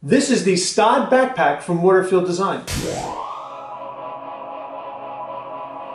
This is the Stod backpack from Waterfield Design.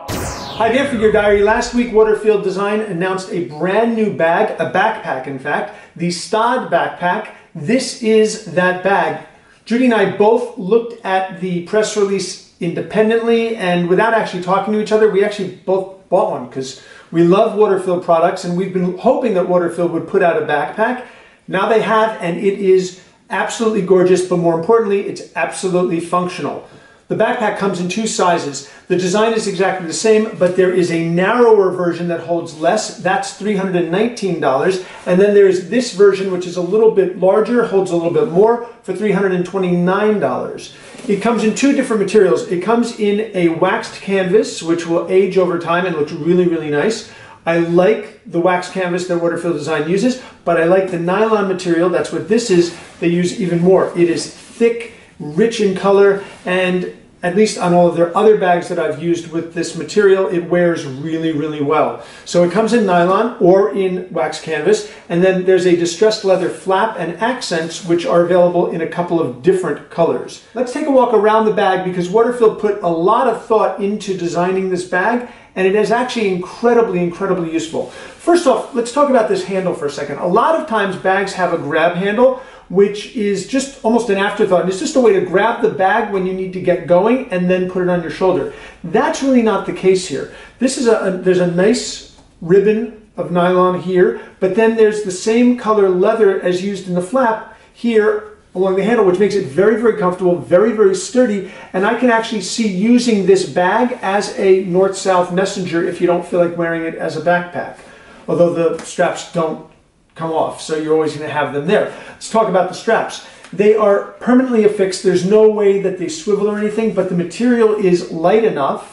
Hi there, for your diary. Last week, Waterfield Design announced a brand new bag, a backpack in fact, the Stod backpack. This is that bag. Judy and I both looked at the press release independently, and without actually talking to each other, we actually both bought one because we love Waterfield products, and we've been hoping that Waterfield would put out a backpack. Now they have, and it is absolutely gorgeous, but more importantly, it's absolutely functional. The backpack comes in two sizes. The design is exactly the same, but there is a narrower version that holds less. That's $319. And then there's this version, which is a little bit larger, holds a little bit more, for $329. It comes in two different materials. It comes in a waxed canvas, which will age over time and looks really, really nice. I like the waxed canvas that Waterfield Design uses, but I like the nylon material. That's what this is. They use even more. It is thick, rich in color, and at least on all of their other bags that I've used with this material, it wears really, really well. So it comes in nylon or in wax canvas, and then there's a distressed leather flap and accents which are available in a couple of different colors. Let's take a walk around the bag because Waterfield put a lot of thought into designing this bag, and it is actually incredibly, incredibly useful. First off, let's talk about this handle for a second. A lot of times bags have a grab handle, which is just almost an afterthought. And it's just a way to grab the bag when you need to get going and then put it on your shoulder. That's really not the case here. This is there's a nice ribbon of nylon here, but then there's the same color leather as used in the flap here along the handle, which makes it very, very comfortable, very, very sturdy. And I can actually see using this bag as a north-south messenger if you don't feel like wearing it as a backpack. Although the straps don't come off, so you're always going to have them there. Let's talk about the straps. They are permanently affixed. There's no way that they swivel or anything, but the material is light enough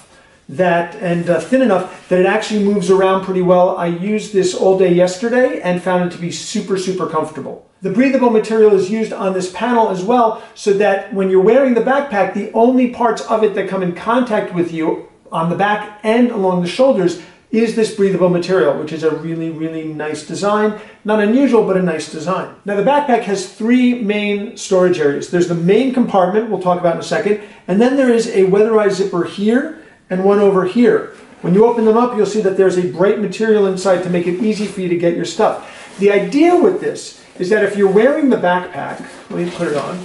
that and thin enough that it actually moves around pretty well. I used this all day yesterday and found it to be super, super comfortable. The breathable material is used on this panel as well, so that when you're wearing the backpack, the only parts of it that come in contact with you on the back and along the shoulders is this breathable material, which is a really, really nice design. Not unusual, but a nice design. Now the backpack has three main storage areas. There's the main compartment, we'll talk about in a second, and then there is a weatherized zipper here and one over here. When you open them up, you'll see that there's a bright material inside to make it easy for you to get your stuff. The idea with this is that if you're wearing the backpack, let me put it on.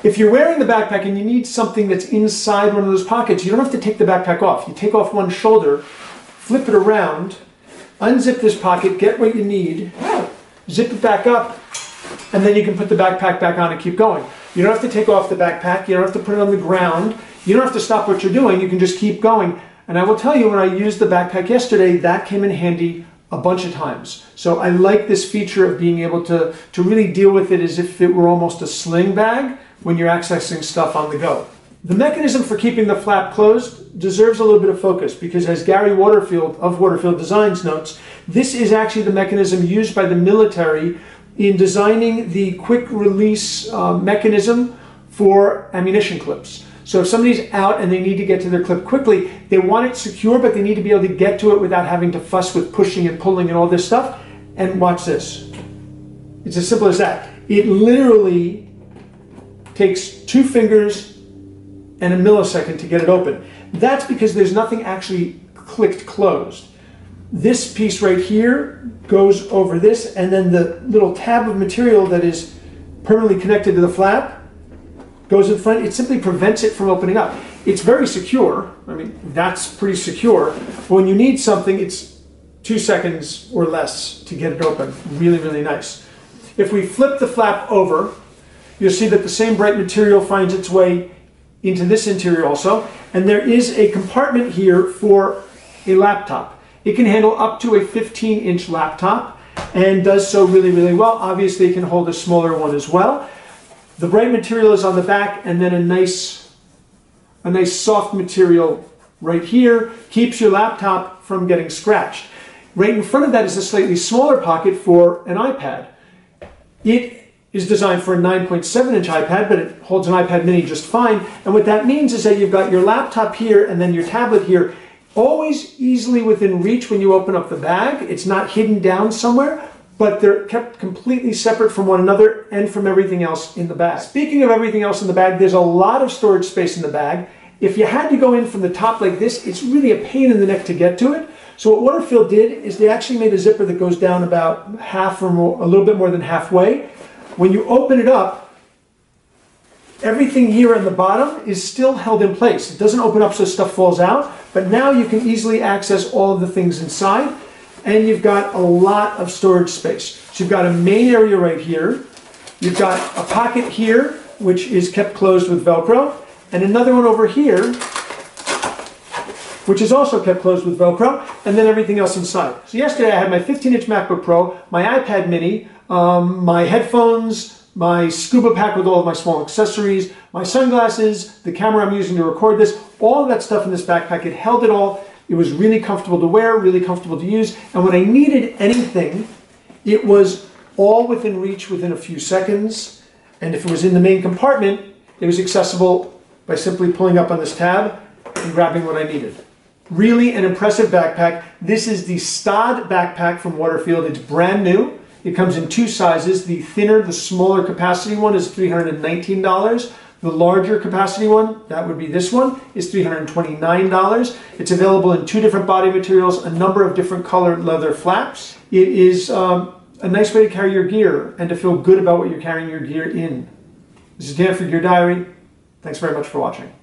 If you're wearing the backpack and you need something that's inside one of those pockets, you don't have to take the backpack off. You take off one shoulder, flip it around, unzip this pocket, get what you need, zip it back up, and then you can put the backpack back on and keep going. You don't have to take off the backpack. You don't have to put it on the ground. You don't have to stop what you're doing. You can just keep going. And I will tell you, when I used the backpack yesterday, that came in handy a bunch of times. So I like this feature of being able to really deal with it as if it were almost a sling bag when you're accessing stuff on the go. The mechanism for keeping the flap closed deserves a little bit of focus because, as Gary Waterfield of Waterfield Designs notes, this is actually the mechanism used by the military in designing the quick release mechanism for ammunition clips. So if somebody's out and they need to get to their clip quickly, they want it secure, but they need to be able to get to it without having to fuss with pushing and pulling and all this stuff. And watch this. It's as simple as that. It literally takes 2 fingers and a millisecond to get it open. That's because there's nothing actually clicked closed. This piece right here goes over this, and then the little tab of material that is permanently connected to the flap goes in front. It simply prevents it from opening up. It's very secure. I mean, that's pretty secure. But when you need something, it's 2 seconds or less to get it open. Really, really nice. If we flip the flap over, you'll see that the same bright material finds its way into this interior also. And there is a compartment here for a laptop. It can handle up to a 15-inch laptop and does so really, really well. Obviously, it can hold a smaller one as well. The bright material is on the back, and then a nice soft material right here keeps your laptop from getting scratched. Right in front of that is a slightly smaller pocket for an iPad. It is designed for a 9.7-inch iPad, but it holds an iPad mini just fine. And what that means is that you've got your laptop here and then your tablet here, always easily within reach when you open up the bag. It's not hidden down somewhere, but they're kept completely separate from one another and from everything else in the bag. Speaking of everything else in the bag, there's a lot of storage space in the bag. If you had to go in from the top like this, it's really a pain in the neck to get to it. So what Waterfield did is they actually made a zipper that goes down about half or more, a little bit more than halfway. When you open it up, everything here on the bottom is still held in place. It doesn't open up so stuff falls out, but now you can easily access all of the things inside, and you've got a lot of storage space. So you've got a main area right here. You've got a pocket here, which is kept closed with Velcro, and another one over here, which is also kept closed with Velcro, and then everything else inside. So yesterday I had my 15-inch MacBook Pro, my iPad mini, my headphones, my scuba pack with all of my small accessories, my sunglasses, the camera I'm using to record this, all of that stuff in this backpack. It held it all. It was really comfortable to wear, really comfortable to use, and when I needed anything, it was all within reach within a few seconds, and if it was in the main compartment, it was accessible by simply pulling up on this tab and grabbing what I needed. Really an impressive backpack. This is the Stod backpack from Waterfield. It's brand new. It comes in two sizes. The thinner, the smaller capacity one is $319. The larger capacity one, that would be this one, is $329. It's available in two different body materials, a number of different colored leather flaps. It is a nice way to carry your gear and to feel good about what you're carrying your gear in. This is Dan for Gear Diary. Thanks very much for watching.